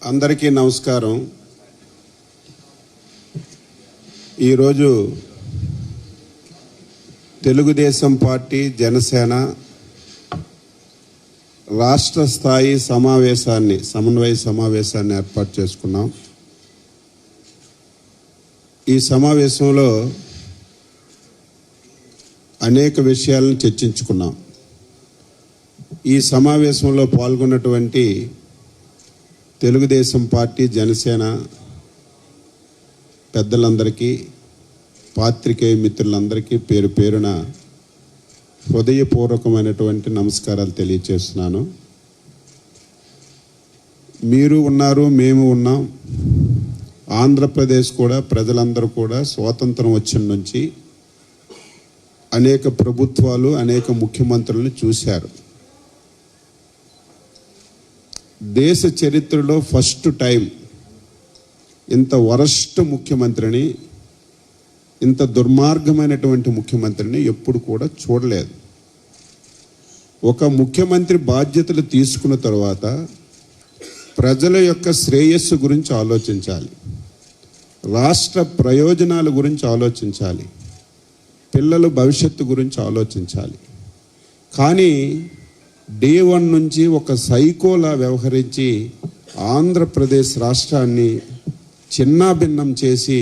అందరికీ నమస్కారం. ఈరోజు తెలుగుదేశం పార్టీ జనసేన రాష్ట్ర స్థాయి సమన్వయ సమావేశాన్ని ఏర్పాటు చేసుకున్నాం. ఈ సమావేశంలో అనేక విషయాలను చర్చించుకున్నాం. ఈ సమావేశంలో పాల్గొన్నటువంటి తెలుగుదేశం పార్టీ జనసేన పెద్దలందరికీ, పాత్రికేయ మిత్రులందరికీ పేరు పేరున హృదయపూర్వకమైనటువంటి నమస్కారాలు తెలియజేస్తున్నాను. మీరు ఉన్నారు, మేము ఉన్నాం. ఆంధ్రప్రదేశ్ కూడా ప్రజలందరూ కూడా స్వాతంత్రం వచ్చిన నుంచి అనేక ప్రభుత్వాలు, అనేక ముఖ్యమంత్రులను చూశారు. దేశ చరిత్రలో ఫస్ట్ టైం ఇంత వరస్ట్ ముఖ్యమంత్రిని, ఇంత దుర్మార్గమైనటువంటి ముఖ్యమంత్రిని ఎప్పుడు కూడా చూడలేదు. ఒక ముఖ్యమంత్రి బాధ్యతలు తీసుకున్న తర్వాత ప్రజల యొక్క శ్రేయస్సు గురించి ఆలోచించాలి, రాష్ట్ర ప్రయోజనాల గురించి ఆలోచించాలి, పిల్లల భవిష్యత్తు గురించి ఆలోచించాలి. కానీ డే 1 నుంచి ఒక సైకోలా వ్యవహరించి ఆంధ్రప్రదేశ్ రాష్ట్రాన్ని చిన్నాభిన్నం చేసి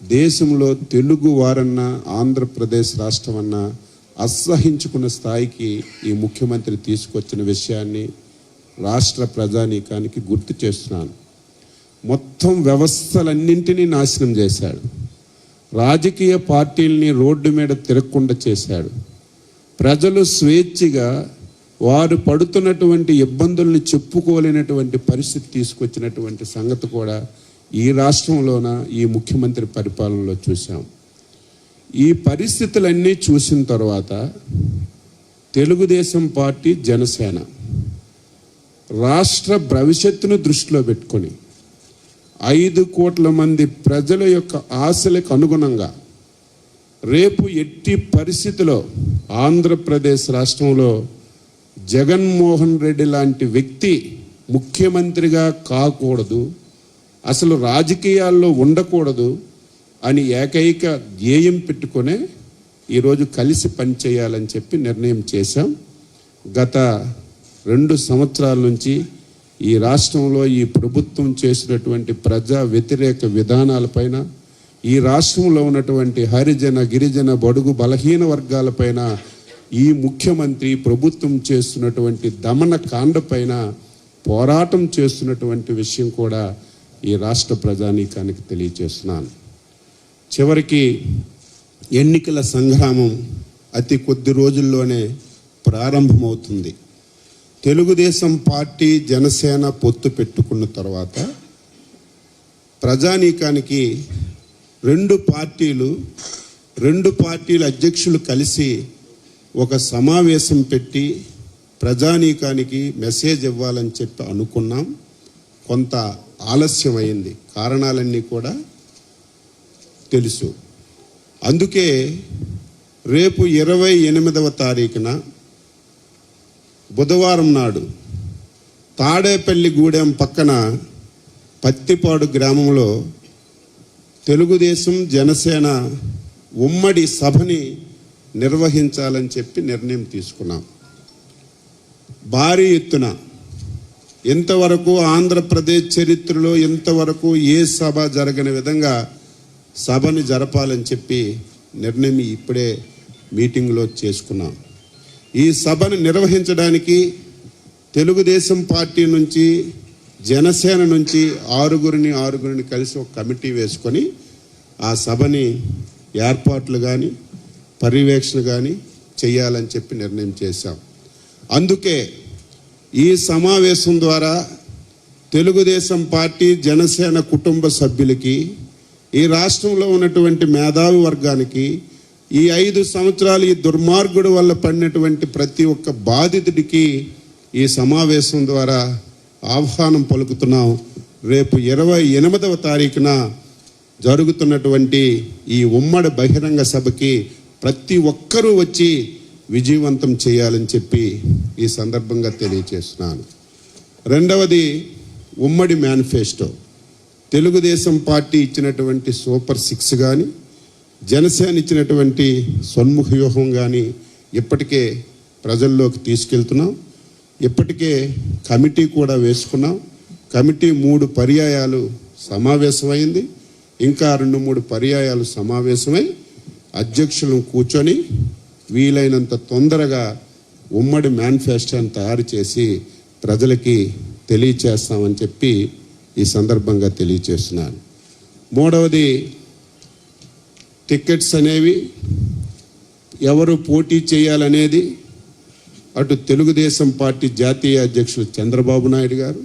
దేశంలో తెలుగు వారన్నా, ఆంధ్రప్రదేశ్ రాష్ట్రం అన్నా అసహించుకున్న స్థాయికి ఈ ముఖ్యమంత్రి తీసుకొచ్చిన విషయాన్ని రాష్ట్ర ప్రజానీకానికి గుర్తు చేస్తున్నాను. మొత్తం వ్యవస్థలన్నింటినీ నాశనం చేశాడు. రాజకీయ పార్టీల్ని రోడ్డు మీద తిరగకుండా చేశాడు. ప్రజలు స్వేచ్ఛగా వారు పడుతున్నటువంటి ఇబ్బందుల్ని చెప్పుకోలేనటువంటి పరిస్థితి తీసుకొచ్చినటువంటి సంగతి కూడా ఈ రాష్ట్రంలోన ఈ ముఖ్యమంత్రి పరిపాలనలో చూసాం. ఈ పరిస్థితులన్నీ చూసిన తర్వాత తెలుగుదేశం పార్టీ జనసేన రాష్ట్ర భవిష్యత్తును దృష్టిలో పెట్టుకొని 5 కోట్ల మంది ప్రజల యొక్క ఆశలకు అనుగుణంగా రేపు ఎట్టి పరిస్థితిలో ఆంధ్రప్రదేశ్ రాష్ట్రంలో జగన్మోహన్ రెడ్డి లాంటి వ్యక్తి ముఖ్యమంత్రిగా కాకూడదు, అసలు రాజకీయాల్లో ఉండకూడదు అని ఏకైక ధ్యేయం పెట్టుకునే ఈరోజు కలిసి పనిచేయాలని చెప్పి నిర్ణయం చేశాం. గత 2 సంవత్సరాల నుంచి ఈ రాష్ట్రంలో ఈ ప్రభుత్వం చేసినటువంటి ప్రజా వ్యతిరేక విధానాలపైన, ఈ రాష్ట్రంలో ఉన్నటువంటి హరిజన, గిరిజన, బడుగు, బలహీన వర్గాలపైన ఈ ముఖ్యమంత్రి ప్రభుత్వం చేస్తున్నటువంటి దమన కాండపైన పోరాటం చేస్తున్నటువంటి విషయం కూడా ఈ రాష్ట్ర ప్రజానీకానికి తెలియజేస్తున్నాను. చివరికి ఎన్నికల సంగ్రామం అతి కొద్ది రోజుల్లోనే ప్రారంభమవుతుంది. తెలుగుదేశం పార్టీ జనసేన పొత్తు పెట్టుకున్న తర్వాత ప్రజానీకానికి రెండు పార్టీల అధ్యక్షులు కలిసి ఒక సమావేశం పెట్టి ప్రజానీకానికి మెసేజ్ ఇవ్వాలని చెప్పి అనుకున్నాం. కొంత ఆలస్యమైంది, కారణాలన్నీ కూడా తెలుసు. అందుకే రేపు 28వ తారీఖున బుధవారం నాడు తాడేపల్లిగూడెం పక్కన పత్తిపాడు గ్రామంలో తెలుగుదేశం జనసేన ఉమ్మడి సభని నిర్వహించాలని చెప్పి నిర్ణయం తీసుకున్నాం. భారీ ఎత్తున, ఇంతవరకు ఆంధ్రప్రదేశ్ చరిత్రలో ఇంతవరకు ఏ సభ జరగని విధంగా సభని జరపాలని చెప్పి నిర్ణయం ఇప్పుడే మీటింగ్లో చేసుకున్నాం. ఈ సభను నిర్వహించడానికి తెలుగుదేశం పార్టీ నుంచి, జనసేన నుంచి 6గురిని కలిసి ఒక కమిటీ వేసుకొని ఆ సభని ఏర్పాట్లు కానీ పర్యవేక్షణ కానీ చేయాలని చెప్పి నిర్ణయం చేశాం. అందుకే ఈ సమావేశం ద్వారా తెలుగుదేశం పార్టీ జనసేన కుటుంబ సభ్యులకి, ఈ రాష్ట్రంలో ఉన్నటువంటి మేధావి వర్గానికి, ఈ 5 సంవత్సరాలు ఈ దుర్మార్గుడు వల్ల పడినటువంటి ప్రతి ఒక్క బాధితుడికి ఈ సమావేశం ద్వారా ఆహ్వానం పలుకుతున్నాం. రేపు 28వ తారీఖున జరుగుతున్నటువంటి ఈ ఉమ్మడి బహిరంగ సభకి ప్రతి ఒక్కరూ వచ్చి విజయవంతం చేయాలని చెప్పి ఈ సందర్భంగా తెలియజేస్తున్నాను. రెండవది, ఉమ్మడి మేనిఫెస్టో, తెలుగుదేశం పార్టీ ఇచ్చినటువంటి సూపర్ 6 కానీ, జనసేన ఇచ్చినటువంటి సన్ముఖ వ్యూహం కానీ ఇప్పటికే ప్రజల్లోకి తీసుకెళ్తున్నాం. ఇప్పటికే కమిటీ కూడా వేసుకున్నాం. కమిటీ 3 పర్యాయాలు సమావేశమైంది. ఇంకా 2-3 పర్యాయాలు సమావేశమై అధ్యక్షులను కూర్చొని వీలైనంత తొందరగా ఉమ్మడి మేనిఫెస్టోని తయారు చేసి ప్రజలకి తెలియచేస్తామని చెప్పి ఈ సందర్భంగా తెలియచేస్తున్నాను. 3వది, టికెట్స్ అనేవి ఎవరు పోటీ చేయాలనేది అటు తెలుగుదేశం పార్టీ జాతీయ అధ్యక్షులు చంద్రబాబు నాయుడు గారు,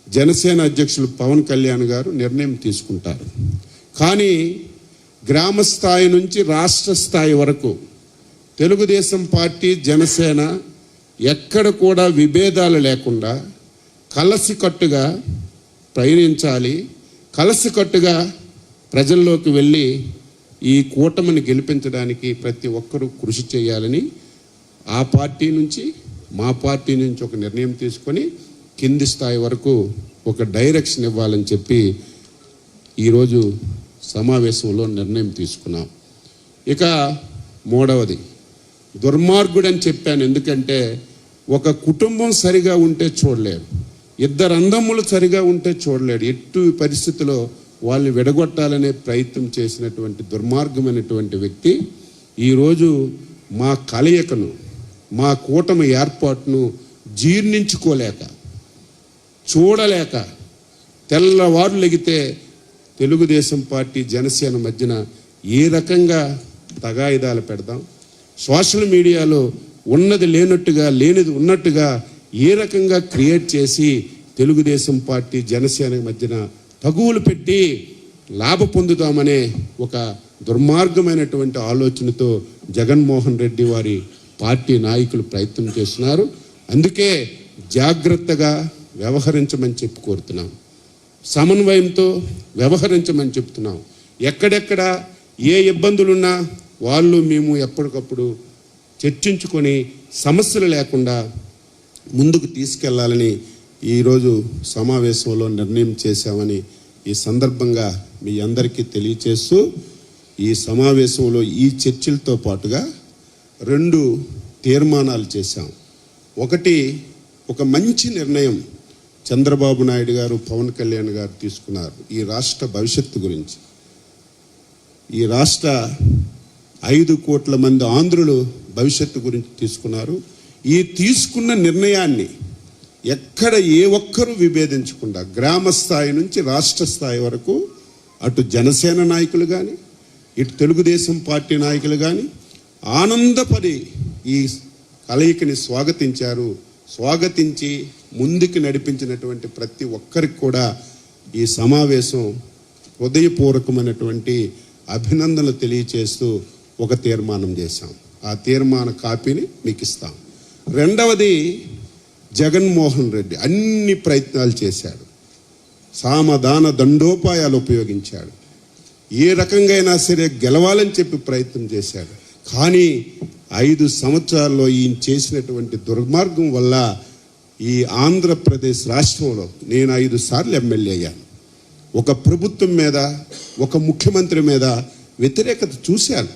జనసేన అధ్యక్షులు పవన్ కళ్యాణ్ గారు నిర్ణయం తీసుకుంటారు. కానీ గ్రామ స్థాయి నుంచి రాష్ట్ర స్థాయి వరకు తెలుగుదేశం పార్టీ, జనసేన ఎక్కడ కూడా విభేదాలు లేకుండా కలసికట్టుగా ప్రయాణించాలి, కలసికట్టుగా ప్రజల్లోకి వెళ్ళి ఈ కూటమిని గెలిపించడానికి ప్రతి ఒక్కరూ కృషి చేయాలని ఆ పార్టీ నుంచి, మా పార్టీ నుంచి ఒక నిర్ణయం తీసుకొని కింది స్థాయి వరకు ఒక డైరెక్షన్ ఇవ్వాలని చెప్పి ఈరోజు సమావేశంలో నిర్ణయం తీసుకున్నాం. ఇక 3వది, దుర్మార్గుడు అని చెప్పాను. ఎందుకంటే ఒక కుటుంబం సరిగా ఉంటే చూడలేరు, 2 అన్నదమ్ములు సరిగా ఉంటే చూడలేడు. ఎట్టి పరిస్థితిలో వాళ్ళని విడగొట్టాలనే ప్రయత్నం చేసినటువంటి దుర్మార్గమైనటువంటి వ్యక్తి ఈరోజు మా కలయికను, మా కూటమి ఏర్పాటును జీర్ణించుకోలేక, చూడలేక తెల్లవారు లెగితే తెలుగుదేశం పార్టీ, జనసేన మధ్యన ఏ రకంగా తగాయిదాలు పెడదాం, సోషల్ మీడియాలో ఉన్నది లేనట్టుగా, లేనిది ఉన్నట్టుగా ఏ రకంగా క్రియేట్ చేసి తెలుగుదేశం పార్టీ, జనసేన మధ్యన తగువులు పెట్టి లాభ పొందుతామనే ఒక దుర్మార్గమైనటువంటి ఆలోచనతో జగన్మోహన్ రెడ్డి వారి పార్టీ నాయకులు ప్రయత్నం చేస్తున్నారు. అందుకే జాగ్రత్తగా వ్యవహరించమని చెప్పి కోరుతున్నాం, సమన్వయంతో వ్యవహరించమని చెప్తున్నాం. ఎక్కడెక్కడ ఏ ఇబ్బందులున్నా వాళ్ళు మేము ఎప్పటికప్పుడు చర్చించుకొని సమస్యలు లేకుండా ముందుకు తీసుకెళ్లాలని ఈరోజు సమావేశంలో నిర్ణయం చేశామని ఈ సందర్భంగా మీ అందరికీ తెలియచేస్తూ, ఈ సమావేశంలో ఈ చర్చలతో పాటుగా 2 తీర్మానాలు చేశాం. ఒకటి, ఒక మంచి నిర్ణయం చంద్రబాబు నాయుడు గారు, పవన్ కళ్యాణ్ గారు తీసుకున్నారు ఈ రాష్ట్ర భవిష్యత్తు గురించి. ఈ రాష్ట్ర 5 కోట్ల మంది ఆంధ్రులు భవిష్యత్తు గురించి తీసుకున్నారు. ఈ తీసుకున్న నిర్ణయాన్ని ఎక్కడ ఏ ఒక్కరూ విభేదించకుండా గ్రామ స్థాయి నుంచి రాష్ట్ర స్థాయి వరకు అటు జనసేన నాయకులు కానీ, ఇటు తెలుగుదేశం పార్టీ నాయకులు కానీ ఆనందపడి ఈ కలయికని స్వాగతించారు. స్వాగతించి ముందుకు నడిపించినటువంటి ప్రతి ఒక్కరికి కూడా ఈ సమావేశం హృదయపూర్వకమైనటువంటి అభినందనలు తెలియచేస్తూ ఒక తీర్మానం చేశాం. ఆ తీర్మాన కాపీని మీకు ఇస్తాం. 2వది, జగన్మోహన్ రెడ్డి అన్ని ప్రయత్నాలు చేశాడు, సామధాన దండోపాయాలు ఉపయోగించాడు, ఏ రకంగా అయినా సరే గెలవాలని చెప్పి ప్రయత్నం చేశాడు. కానీ 5 సంవత్సరాల్లో ఈయన చేసినటువంటి దుర్మార్గం వల్ల ఈ ఆంధ్రప్రదేశ్ రాష్ట్రంలో నేను 5 సార్లు ఎమ్మెల్యే అయ్యాను. ఒక ప్రభుత్వం మీద, ఒక ముఖ్యమంత్రి మీద వ్యతిరేకత చూశాను.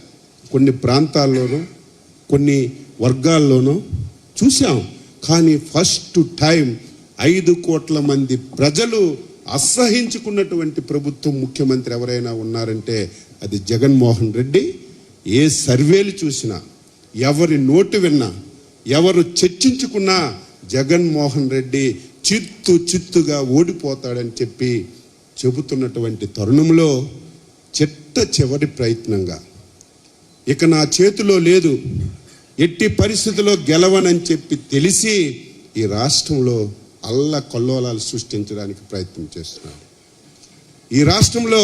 కొన్ని ప్రాంతాల్లోనూ, కొన్ని వర్గాల్లోనూ చూశాం. కానీ ఫస్ట్ టైం 5 కోట్ల మంది ప్రజలు అసహించుకున్నటువంటి ప్రభుత్వం, ముఖ్యమంత్రి ఎవరైనా ఉన్నారంటే అది జగన్మోహన్ రెడ్డి. ఏ సర్వేలు చూసినా, ఎవరి నోటు విన్నా, ఎవరు చర్చించుకున్నా జగన్మోహన్ రెడ్డి చిత్తుగా ఓడిపోతాడని చెప్పి చెబుతున్నటువంటి తరుణంలో చివరి ప్రయత్నంగా ఇక నా చేతిలో లేదు, ఎట్టి పరిస్థితుల్లో గెలవనని చెప్పి తెలిసి ఈ రాష్ట్రంలో అల్లకల్లోలాలు సృష్టించడానికి ప్రయత్నం చేస్తున్నాడు. ఈ రాష్ట్రంలో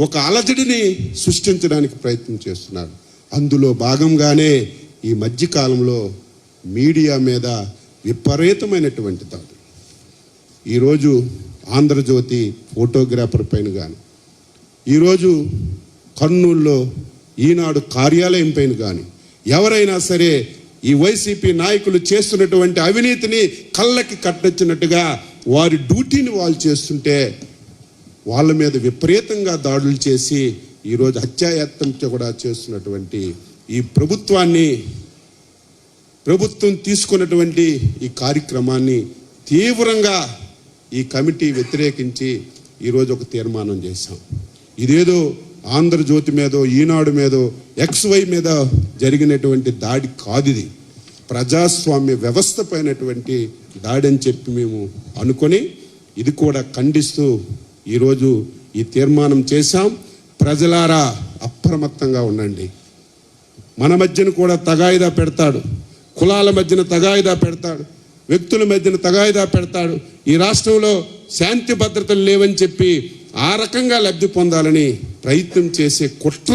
ఒక అలజడిని సృష్టించడానికి ప్రయత్నం చేస్తున్నాడు. అందులో భాగంగానే ఈ మధ్యకాలంలో మీడియా మీద విపరీతమైనటువంటి దాడులు. ఈరోజు ఆంధ్రజ్యోతి ఫోటోగ్రాఫర్ పైన కానీ, ఈరోజు కర్నూలులో ఈనాడు కార్యాలయం పైన కానీ ఎవరైనా సరే ఈ వైసీపీ నాయకులు చేస్తున్నటువంటి అవినీతిని కళ్ళకి కట్టొచ్చినట్టుగా వారి డ్యూటీని వాళ్ళు చేస్తుంటే వాళ్ళ మీద విపరీతంగా దాడులు చేసి ఈరోజు హత్యాయత్నం కూడా చేస్తున్నటువంటి ఈ ప్రభుత్వం తీసుకున్నటువంటి ఈ కార్యక్రమాన్ని తీవ్రంగా ఈ కమిటీ వ్యతిరేకించి ఈరోజు ఒక తీర్మానం చేశాం. ఇదేదో ఆంధ్రజ్యోతి మీదో ఈనాడు మీదో XY మీద జరిగినటువంటి దాడి కాదు, ఇది ప్రజాస్వామ్య వ్యవస్థ పైనటువంటి దాడి అని చెప్పి మేము అనుకొని ఇది కూడా ఖండిస్తూ ఈరోజు ఈ తీర్మానం చేశాం. ప్రజలారా అప్రమత్తంగా ఉండండి. మన మధ్యన కూడా తగాయిదా పెడతాడు, కులాల మధ్యన తగాయిదా పెడతాడు, వ్యక్తుల మధ్యన తగాయిదా పెడతాడు. ఈ రాష్ట్రంలో శాంతి భద్రతలు లేవని చెప్పి ఆ రకంగా లబ్ధి పొందాలని ప్రయత్నం చేసే కుట్ర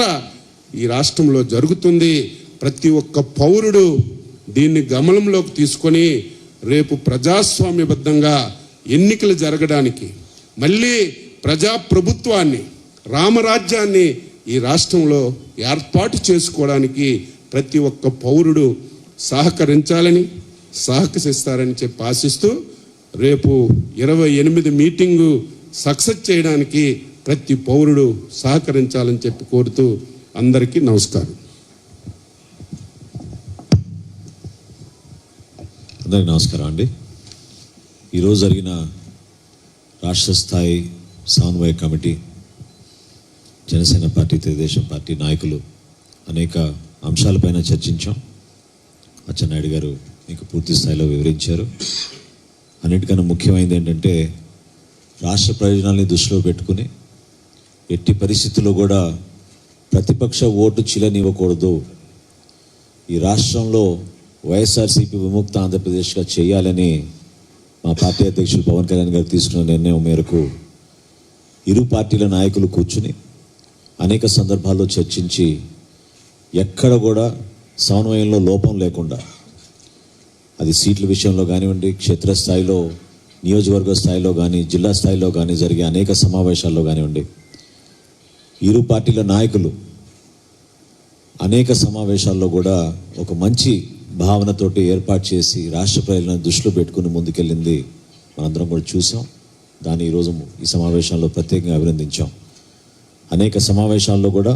ఈ రాష్ట్రంలో జరుగుతుంది. ప్రతి ఒక్క పౌరుడు దీన్ని గమనంలోకి తీసుకొని రేపు ప్రజాస్వామ్యబద్ధంగా ఎన్నికలు జరగడానికి, మళ్ళీ ప్రజాప్రభుత్వాన్ని, రామరాజ్యాన్ని ఈ రాష్ట్రంలో ఏర్పాటు చేసుకోవడానికి ప్రతి ఒక్క పౌరుడు సహకరించాలని, సహకరిస్తారని చెప్పి ఆశిస్తూ రేపు 28 మీటింగు సక్సెస్ చేయడానికి ప్రతి పౌరుడు సహకరించాలని చెప్పి కోరుతూ అందరికీ నమస్కారం. అందరికీ నమస్కారం అండి. ఈరోజు జరిగిన రాష్ట్ర స్థాయి సమన్వయ committee, Janasena party, Telugu Desam party నాయకులు అనేక అంశాలపైన చర్చించాం. అచ్చెన్నాయుడు గారు మీకు పూర్తి స్థాయిలో వివరించారు. అన్నిటికన్నా ముఖ్యమైనది ఏంటంటే రాష్ట్ర ప్రయోజనాల్ని దృష్టిలో పెట్టుకుని ఎట్టి పరిస్థితుల్లో కూడా ప్రతిపక్ష ఓటు చిలనివ్వకూడదు, ఈ రాష్ట్రంలో వైఎస్ఆర్సీపీ విముక్త ఆంధ్రప్రదేశ్గా చేయాలని మా పార్టీ అధ్యక్షులు పవన్ కళ్యాణ్ గారు తీసుకున్న నిర్ణయం మేరకు ఇరు పార్టీల నాయకులు కూర్చుని అనేక సందర్భాల్లో చర్చించి ఎక్కడ కూడా సమన్వయంలో లోపం లేకుండా, అది సీట్ల విషయంలో కానివ్వండి, క్షేత్రస్థాయిలో, నియోజకవర్గ స్థాయిలో కానీ, జిల్లా స్థాయిలో కానీ జరిగే అనేక సమావేశాల్లో కానివ్వండి, ఇరు పార్టీల నాయకులు అనేక సమావేశాల్లో కూడా ఒక మంచి భావనతోటి ఏర్పాటు చేసి రాష్ట్ర ప్రజలను దృష్టిలో పెట్టుకుని ముందుకెళ్ళింది మనందరం కూడా చూసాం. దాన్ని ఈరోజు ఈ సమావేశాల్లో ప్రత్యేకంగా అభినందించాం. అనేక సమావేశాల్లో కూడా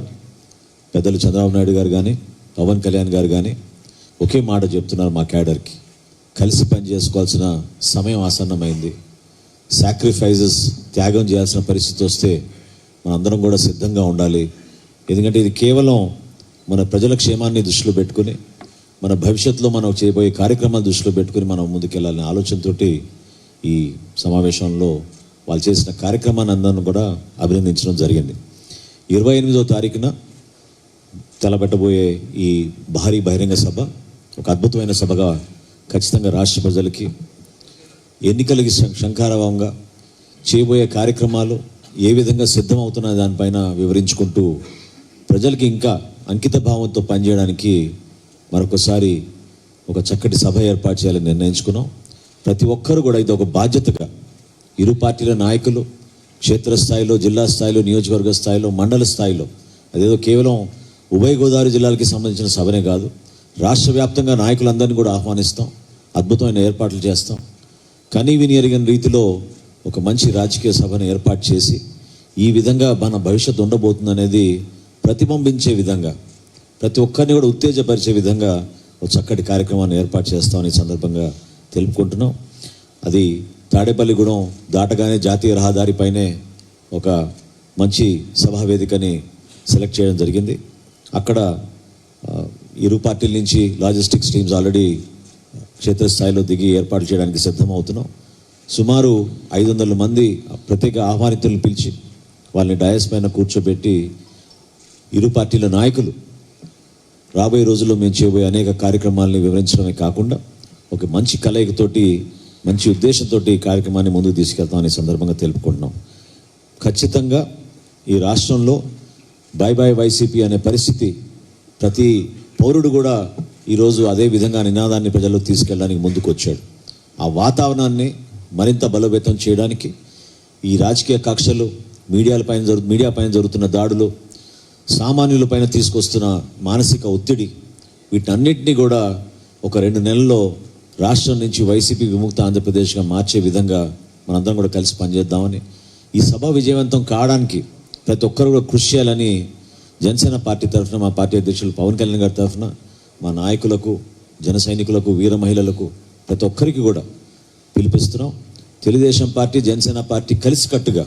పెద్దలు చంద్రబాబు నాయుడు గారు కానీ, పవన్ కళ్యాణ్ గారు కానీ ఒకే మాట చెప్తున్నారు, మా క్యాడర్కి కలిసి పనిచేసుకోవాల్సిన సమయం ఆసన్నమైంది, సాక్రిఫైజెస్, త్యాగం చేయాల్సిన పరిస్థితి వస్తే మనందరం కూడా సిద్ధంగా ఉండాలి. ఎందుకంటే ఇది కేవలం మన ప్రజల క్షేమాన్ని దృష్టిలో పెట్టుకుని, మన భవిష్యత్తులో మనం చేయబోయే కార్యక్రమాలు దృష్టిలో పెట్టుకుని మనం ముందుకెళ్ళాలనే ఆలోచనతోటి ఈ సమావేశంలో వాళ్ళు చేసిన కార్యక్రమాన్ని అందరిని కూడా అభినందించడం జరిగింది. 28వ తారీఖున తలపెట్టబోయే ఈ భారీ బహిరంగ సభ ఒక అద్భుతమైన సభగా ఖచ్చితంగా రాష్ట్ర ప్రజలకి, ఎన్నికలకి శంఖారావంగా చేయబోయే కార్యక్రమాలు ఏ విధంగా సిద్ధమవుతున్న దానిపైన వివరించుకుంటూ ప్రజలకి ఇంకా అంకిత భావంతో పనిచేయడానికి మరొకసారి ఒక చక్కటి సభ ఏర్పాటు చేయాలని నిర్ణయించుకున్నాం. ప్రతి ఒక్కరు కూడా ఇది ఒక బాధ్యతగా ఇరు పార్టీల నాయకులు క్షేత్రస్థాయిలో, జిల్లా స్థాయిలో, నియోజకవర్గ స్థాయిలో, మండల స్థాయిలో, అదేదో కేవలం ఉభయ గోదావరి జిల్లాలకి సంబంధించిన సభనే కాదు, రాష్ట్ర వ్యాప్తంగా నాయకులందరినీ కూడా ఆహ్వానిస్తాం, అద్భుతమైన ఏర్పాట్లు చేస్తాం. కనీ విని ఎరిగిన రీతిలో ఒక మంచి రాజకీయ సభను ఏర్పాటు చేసి ఈ విధంగా మన భవిష్యత్తు ఉండబోతుందనేది ప్రతిబింబించే విధంగా, ప్రతి ఒక్కరిని కూడా ఉత్తేజపరిచే విధంగా ఒక చక్కటి కార్యక్రమాన్ని ఏర్పాటు చేస్తామని సందర్భంగా తెలుపుకుంటున్నాం. అది తాడేపల్లిగూడెం దాటగానే జాతీయ రహదారిపైనే ఒక మంచి సభా వేదికని సెలెక్ట్ చేయడం జరిగింది. అక్కడ ఇరు పార్టీల నుంచి లాజిస్టిక్స్ టీమ్స్ ఆల్రెడీ క్షేత్రస్థాయిలో దిగి ఏర్పాటు చేయడానికి సిద్ధమవుతున్నాం. సుమారు 500 మంది ప్రత్యేక ఆహ్వానితులను పిలిచి వాళ్ళని డయాస్ పైన కూర్చోబెట్టి ఇరు పార్టీల నాయకులు రాబోయే రోజుల్లో మేము చేయబోయే అనేక కార్యక్రమాలని వివరించడమే కాకుండా ఒక మంచి కలయికతోటి, మంచి ఉద్దేశంతో ఈ కార్యక్రమాన్ని ముందుకు తీసుకెళ్తామని సందర్భంగా తెలుపుకుంటున్నాం. ఖచ్చితంగా ఈ రాష్ట్రంలో బై బై వైసీపీ అనే పరిస్థితి ప్రతి పౌరుడు కూడా ఈరోజు అదే విధంగా నినాదాన్ని ప్రజల్లోకి తీసుకెళ్ళడానికి ముందుకు వచ్చాడు. ఆ వాతావరణాన్ని మరింత బలోపేతం చేయడానికి ఈ రాజకీయ కక్షలు, మీడియా పైన జరుగుతున్న దాడులు, సామాన్యులపైన తీసుకొస్తున్న మానసిక ఒత్తిడి, వీటన్నిటినీ కూడా ఒక 2 నెలల్లో రాష్ట్రం నుంచి వైసీపీ విముక్త ఆంధ్రప్రదేశ్గా మార్చే విధంగా మనందరం కూడా కలిసి పనిచేద్దామని, ఈ సభ విజయవంతం కావడానికి ప్రతి ఒక్కరు కూడా కృషి చేయాలని జనసేన పార్టీ తరఫున, మా పార్టీ అధ్యక్షులు పవన్ కళ్యాణ్ గారి తరఫున, మా నాయకులకు, జన సైనికులకు, వీర మహిళలకు ప్రతి ఒక్కరికి కూడా పిలిపిస్తున్నాం. తెలుగుదేశం పార్టీ, జనసేన పార్టీ కలిసికట్టుగా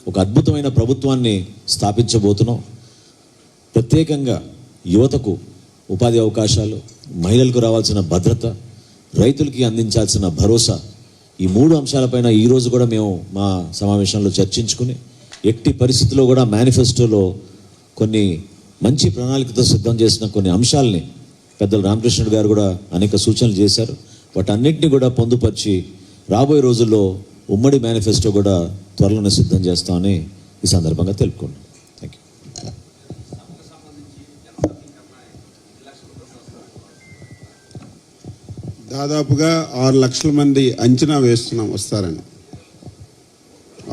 ఒక అద్భుతమైన ప్రభుత్వాన్ని స్థాపించబోతున్నాం. ప్రత్యేకంగా యువతకు ఉపాధి అవకాశాలు, మహిళలకు రావాల్సిన భద్రత, రైతులకి అందించాల్సిన భరోసా, ఈ 3 అంశాలపైన ఈరోజు కూడా మేము మా సమావేశంలో చర్చించుకుని ఎట్టి పరిస్థితుల్లో కూడా మేనిఫెస్టోలో కొన్ని మంచి ప్రణాళికతో సిద్ధం చేసిన కొన్ని అంశాలని పెద్దలు రామకృష్ణుడు గారు కూడా అనేక సూచనలు చేశారు. వాటన్నిటిని కూడా పొందుపరిచి రాబోయే రోజుల్లో ఉమ్మడి మేనిఫెస్టో కూడా త్వరలోనే సిద్ధం చేస్తామని ఈ సందర్భంగా తెలుపుకున్నాం. Thank you. దాదాపుగా 6 లక్షల మంది అంచనా వేస్తున్నాం వస్తారని.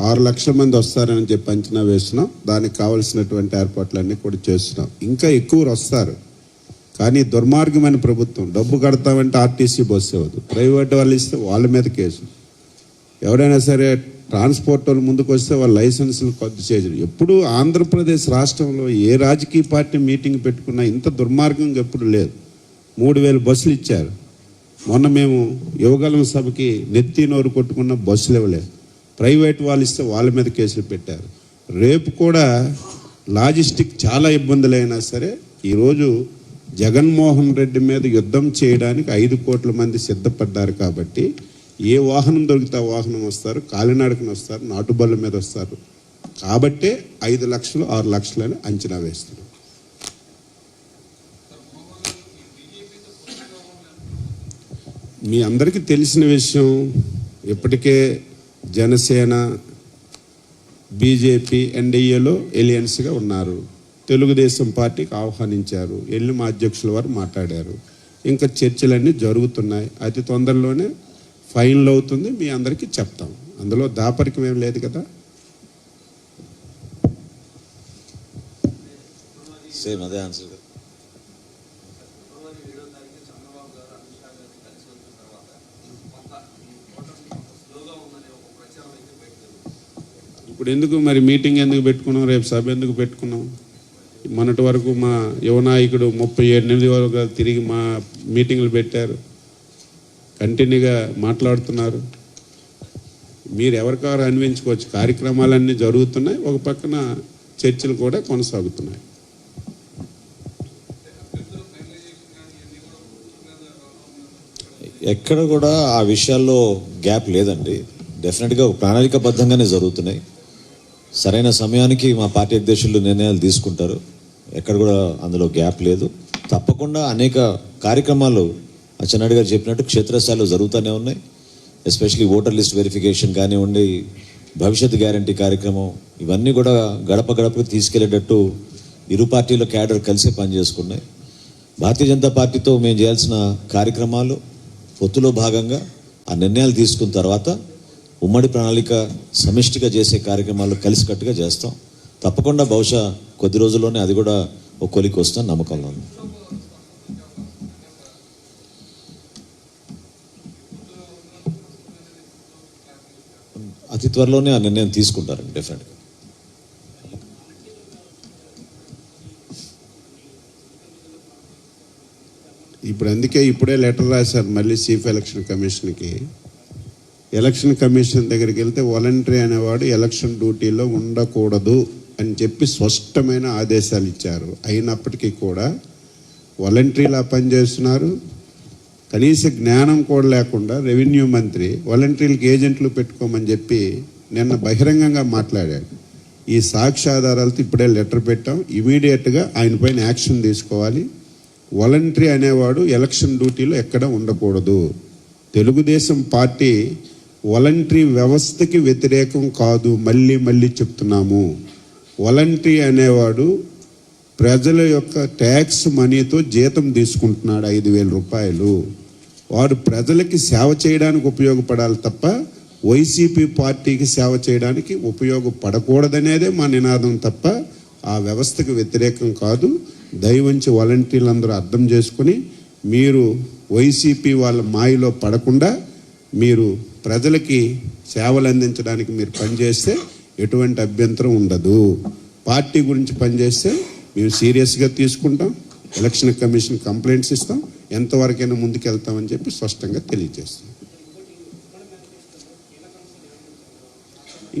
6 లక్షల మంది వస్తారని చెప్పి అంచనా వేస్తున్నాం. దానికి కావలసినటువంటి ఏర్పాట్లన్నీ కూడా చేస్తున్నాం. ఇంకా ఎక్కువ వస్తారు. కానీ దుర్మార్గమైన ప్రభుత్వం. డబ్బు కడతామంటే ఆర్టీసీ బస్సు ఇవ్వదు, ప్రైవేట్ వాళ్ళు ఇస్తే వాళ్ళ మీద కేసు. ఎవరైనా సరే ట్రాన్స్పోర్ట్ వాళ్ళు ముందుకు వస్తే వాళ్ళ లైసెన్సులు రద్దు చేయరు. ఎప్పుడు ఆంధ్రప్రదేశ్ రాష్ట్రంలో ఏ రాజకీయ పార్టీ మీటింగ్ పెట్టుకున్నా ఇంత దుర్మార్గంగా ఎప్పుడు లేదు. 3000 బస్సులు ఇచ్చారు. మొన్న మేము యువగలం సభకి నెత్తి నోరు కొట్టుకున్న బస్సులు ఇవ్వలేదు. ప్రైవేట్ వాళ్ళు ఇస్తే వాళ్ళ మీద కేసులు పెట్టారు. రేపు కూడా లాజిస్టిక్ చాలా ఇబ్బందులైనా సరే ఈరోజు జగన్మోహన్ రెడ్డి మీద యుద్ధం చేయడానికి 5 కోట్ల మంది సిద్ధపడ్డారు. కాబట్టి ఏ వాహనం దొరికితే ఆ వాహనం వస్తారు, కాలినడకన వస్తారు, నాటుబళ్ళ మీద వస్తారు. కాబట్టే 5 లక్షలు 6 లక్షలని అంచనా వేస్తున్నారు. మీ అందరికీ తెలిసిన విషయం, ఇప్పటికే జనసేన, బీజేపీ, ఎన్డీఏలో ఎలియన్స్గా ఉన్నారు. తెలుగుదేశం పార్టీకి ఆహ్వానించారు. వెళ్ళి మా అధ్యక్షుల వారు మాట్లాడారు. ఇంకా చర్చలన్నీ జరుగుతున్నాయి. అతి తొందరలోనే ఫైనల్ అవుతుంది. మీ అందరికీ చెప్తాం. అందులో దాపరికం ఏం లేదు కదా. సేమ్ అదే ఆన్సర్. ఇప్పుడు ఎందుకు మరి మీటింగ్ ఎందుకు పెట్టుకున్నాం, రేపు సభ ఎందుకు పెట్టుకున్నాం? మొన్నటి వరకు మా యువ నాయకుడు 37 వరకు తిరిగి మా మీటింగ్లు పెట్టారు, కంటిన్యూగా మాట్లాడుతున్నారు. మీరు ఎవరికారు అన్వించుకోవచ్చు. కార్యక్రమాలన్నీ జరుగుతున్నాయి, ఒక పక్కన చర్చలు కూడా కొనసాగుతున్నాయి. ఎక్కడ కూడా ఆ విషయాల్లో గ్యాప్ లేదండి. డెఫినెట్గా ఒక ప్రణాళికాబద్ధంగానే జరుగుతున్నాయి. సరైన సమయానికి మా పార్టీ అధ్యక్షులు నిర్ణయాలు తీసుకుంటారు. ఎక్కడ కూడా అందులో గ్యాప్ లేదు. తప్పకుండా అనేక కార్యక్రమాలు అచ్చెన్నాయుడు గారు చెప్పినట్టు క్షేత్రస్థాయిలో జరుగుతూనే ఉన్నాయి. ఎస్పెషలీ ఓటర్ లిస్ట్ వెరిఫికేషన్ కానివ్వండి, భవిష్యత్ గ్యారంటీ కార్యక్రమం, ఇవన్నీ కూడా గడప గడపకు తీసుకెళ్లేటట్టు ఇరు పార్టీల క్యాడర్ కలిసి పనిచేసుకున్నాయి. భారతీయ జనతా పార్టీతో మేము చేయాల్సిన కార్యక్రమాలు పొత్తులో భాగంగా ఆ నిర్ణయాలు తీసుకున్న తర్వాత ఉమ్మడి ప్రణాళిక సమిష్టిగా చేసే కార్యక్రమాలు కలిసికట్టుగా చేస్తాం. తప్పకుండా బహుశా కొద్ది రోజుల్లోనే అది కూడా ఒక కొలికి వస్తుందని నమ్మకంలో ఉంది. అతి త్వరలోనే ఆ నిర్ణయం తీసుకుంటారండి డెఫినెట్గా. ఇప్పుడు అందుకే ఇప్పుడే లెటర్ రాశారు మళ్ళీ చీఫ్ ఎలక్షన్ కమిషన్కి. ఎలక్షన్ కమిషన్ దగ్గరికి వెళ్తే వాలంటరీ అనేవాడు ఎలక్షన్ డ్యూటీలో ఉండకూడదు అని చెప్పి స్పష్టమైన ఆదేశాలు ఇచ్చారు. అయినప్పటికీ కూడా వాలంటరీలా పనిచేస్తున్నారు. కనీస జ్ఞానం కూడా లేకుండా రెవెన్యూ మంత్రి వాలంటీర్లకు ఏజెంట్లు పెట్టుకోమని చెప్పి నిన్న బహిరంగంగా మాట్లాడాడు. ఈ సాక్ష్యాధారాలతో ఇప్పుడే లెటర్ పెట్టాం. ఇమీడియట్గా ఆయన పైన యాక్షన్ తీసుకోవాలి. వాలంటరీ అనేవాడు ఎలక్షన్ డ్యూటీలో ఎక్కడ ఉండకూడదు. తెలుగుదేశం పార్టీ వాలంటరీ వ్యవస్థకి వ్యతిరేకం కాదు. మళ్ళీ మళ్ళీ చెప్తున్నాము. వాలంటరీ అనేవాడు ప్రజల యొక్క ట్యాక్స్ మనీతో జీతం తీసుకుంటున్నాడు 5,000 రూపాయలు. వాడు ప్రజలకి సేవ చేయడానికి ఉపయోగపడాలి తప్ప వైసీపీ పార్టీకి సేవ చేయడానికి ఉపయోగపడకూడదనేదే మా నినాదం తప్ప ఆ వ్యవస్థకు వ్యతిరేకం కాదు. దయవంచి వాలంటీర్లందరూ అర్థం చేసుకుని మీరు వైసీపీ వాళ్ళ మాయలో పడకుండా మీరు ప్రజలకి సేవలు అందించడానికి మీరు పనిచేస్తే ఎటువంటి అభ్యంతరం ఉండదు. పార్టీ గురించి పనిచేస్తే మేము సీరియస్గా తీసుకుంటాం, ఎలక్షన్ కమిషన్ కంప్లైంట్స్ ఇస్తాం, ఎంతవరకైనా ముందుకెళ్తామని చెప్పి స్పష్టంగా తెలియజేస్తాం.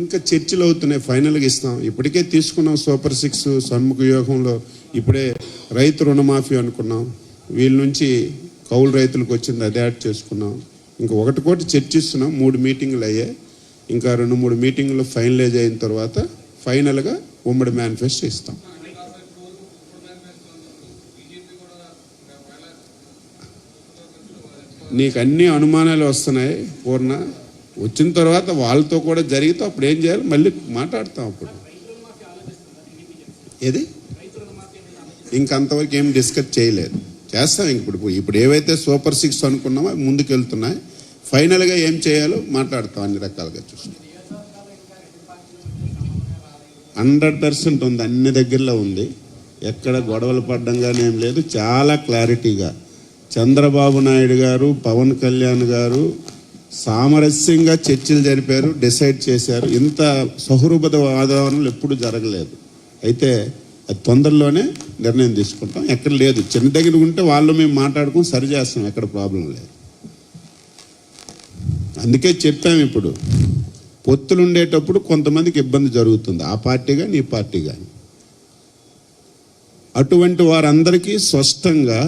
ఇంకా చర్చలు అవుతున్నాయి, ఫైనల్గా ఇస్తాం. ఇప్పటికే తీసుకున్నాం సూపర్ 6 షణ్ముఖ వ్యూహంలో. ఇప్పుడే రైతు రుణమాఫీ అనుకున్నాం, వీళ్ళ నుంచి కౌలు రైతులకు వచ్చింది అదే యాడ్ చేసుకున్నాం. ఇంకా ఒకటి చర్చిస్తున్నాం. 3 మీటింగులు అయ్యాయి, ఇంకా 2-3 మీటింగులు ఫైనలైజ్ అయిన తర్వాత ఫైనల్గా ఉమ్మడి మేనిఫెస్టో ఇస్తాం. నీకు అన్ని అనుమానాలు వస్తున్నాయి పూర్ణ. వచ్చిన తర్వాత వాళ్ళతో కూడా జరిగితే అప్పుడు ఏం చేయాలి మళ్ళీ మాట్లాడతాం. అప్పుడు ఏది ఇంకంతవరకు ఏం డిస్కస్ చేయలేదు, చేస్తాం. ఇప్పుడు ఏవైతే సూపర్ 6 అనుకున్నామో అవి ముందుకు వెళ్తున్నాయి. ఫైనల్గా ఏం చేయాలో మాట్లాడతాం, అన్ని రకాలుగా చూస్తాం. 100% ఉంది, అన్ని దగ్గరలో ఉంది, ఎక్కడ గొడవలు పడ్డం కానీ ఏం లేదు. చాలా క్లారిటీగా చంద్రబాబు నాయుడు గారు, పవన్ కళ్యాణ్ గారు సామరస్యంగా చర్చలు జరిపారు, డిసైడ్ చేశారు. ఇంత సౌహృద వాతావరణంలో ఎప్పుడు జరగలేదు. అయితే అది తొందరలోనే నిర్ణయం తీసుకుంటాం. ఎక్కడ లేదు, చిన్న దగ్గర ఉంటే వాళ్ళు మేము మాట్లాడుకుని సరి చేస్తాం, ఎక్కడ ప్రాబ్లం లేదు. అందుకే చెప్పాము, ఇప్పుడు పొత్తులు ఉండేటప్పుడు కొంతమందికి ఇబ్బంది జరుగుతుంది, ఆ పార్టీ కానీ ఈ పార్టీ కానీ. అటువంటి వారందరికీ స్పష్టంగా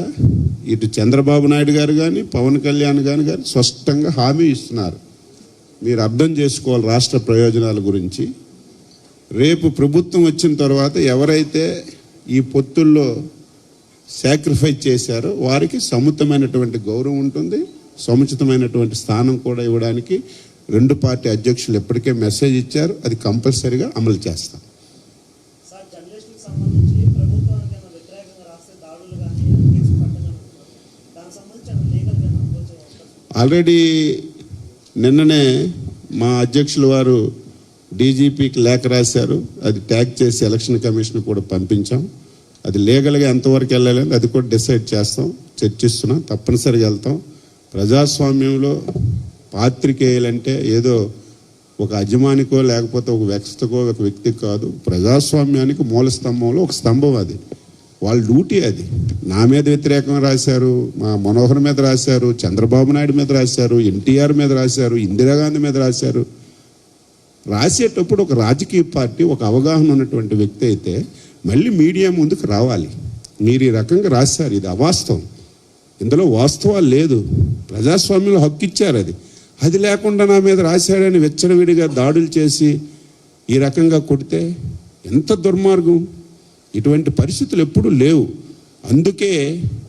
ఇటు చంద్రబాబు నాయుడు గారు కానీ పవన్ కళ్యాణ్ గారు స్పష్టంగా హామీ ఇస్తున్నారు. మీరు అర్థం చేసుకోవాలి రాష్ట్ర ప్రయోజనాల గురించి. రేపు ప్రభుత్వం వచ్చిన తర్వాత ఎవరైతే ఈ పొత్తుల్లో సాక్రిఫైస్ చేశారో వారికి సముచితమైనటువంటి గౌరవం ఉంటుంది, సముచితమైనటువంటి స్థానం కూడా ఇవ్వడానికి 2 పార్టీ అధ్యక్షులు ఎప్పటికే మెసేజ్ ఇచ్చారు. అది కంపల్సరీగా అమలు చేస్తాం. ఆల్రెడీ నిన్ననే మా అధ్యక్షుల వారు డీజీపీకి లేఖ రాశారు, అది ట్యాగ్ చేసి ఎలక్షన్ కమిషన్ కూడా పంపించాం. అది లీగల్గా ఎంతవరకు వెళ్ళాలని అది కూడా డిసైడ్ చేస్తాం, చర్చిస్తున్నాం. తప్పనిసరిగా వెళ్తాం. ప్రజాస్వామ్యంలో పాత్రికేయులంటే ఏదో ఒక అజమానికో లేకపోతే ఒక వ్యక్తికో ఒక వ్యక్తికి కాదు. ప్రజాస్వామ్యానికి మూల స్తంభంలో ఒక స్తంభం అది, వాళ్ళ డ్యూటీ అది. నా మీద వ్యతిరేకంగా రాశారు, మా మనోహర్ మీద రాశారు, చంద్రబాబు నాయుడు మీద రాశారు, ఎన్టీఆర్ మీద రాశారు, ఇందిరాగాంధీ మీద రాశారు. రాసేటప్పుడు ఒక రాజకీయ పార్టీ ఒక అవగాహన ఉన్నటువంటి వ్యక్తి అయితే మళ్ళీ మీడియా ముందుకు రావాలి. మీరు ఈ రకంగా రాశారు, ఇది అవాస్తవం, ఇందులో వాస్తవాలు లేదు, ప్రజాస్వామ్యంలో హక్కు ఇచ్చారు, అది లేకుండా నా మీద రాశాడని వెచ్చడవిడిగా దాడులు చేసి ఈ రకంగా కొడితే ఎంత దుర్మార్గం. ఇటువంటి పరిస్థితులు ఎప్పుడూ లేవు. అందుకే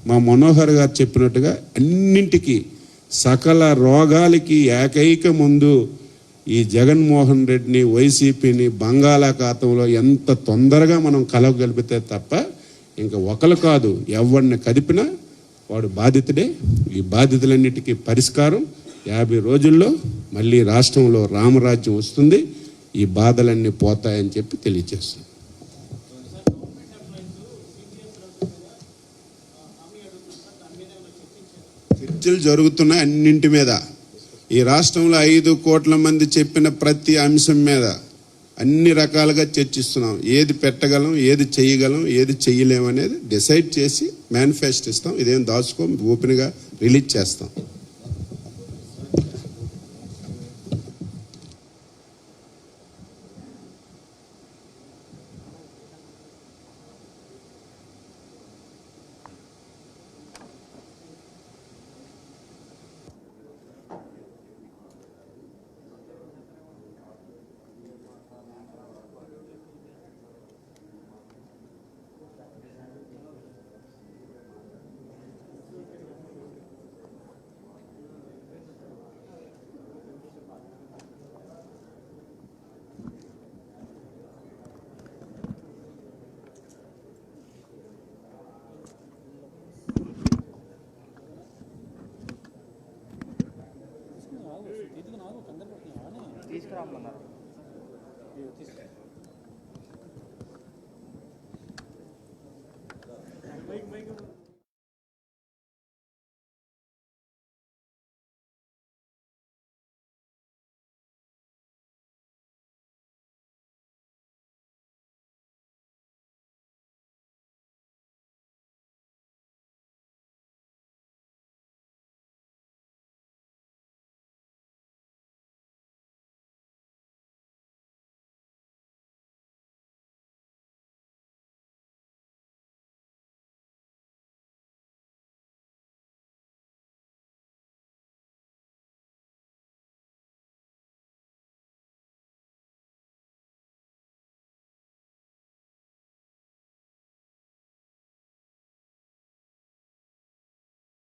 మా మనోహర్ గారు చెప్పినట్టుగా అన్నింటికి సకల రోగాలకి ఏకైక ముందు ఈ జగన్మోహన్ రెడ్డిని వైసీపీని బంగాళాఖాతంలో ఎంత తొందరగా మనం కలవగలిపితే తప్ప ఇంకా ఒకరు కాదు, ఎవరిని కదిపినా వాడు బాధితుడే. ఈ బాధితులన్నిటికీ పరిష్కారం 50 రోజుల్లో మళ్ళీ రాష్ట్రంలో రామరాజ్యం వస్తుంది, ఈ బాధలన్నీ పోతాయని చెప్పి తెలియజేస్తుంది. చర్చలు జరుగుతున్నాయి అన్నింటి మీద. ఈ రాష్ట్రంలో 5 కోట్ల మంది చెప్పిన ప్రతి అంశం మీద అన్ని రకాలుగా చర్చిస్తున్నాం. ఏది పెట్టగలం, ఏది చేయగలం, ఏది చెయ్యలేం అనేది డిసైడ్ చేసి మేనిఫెస్టో ఇస్తాం. ఇదేం దాచుకోం, ఓపెన్గా రిలీజ్ చేస్తాం. తీసుకురామన్నారు.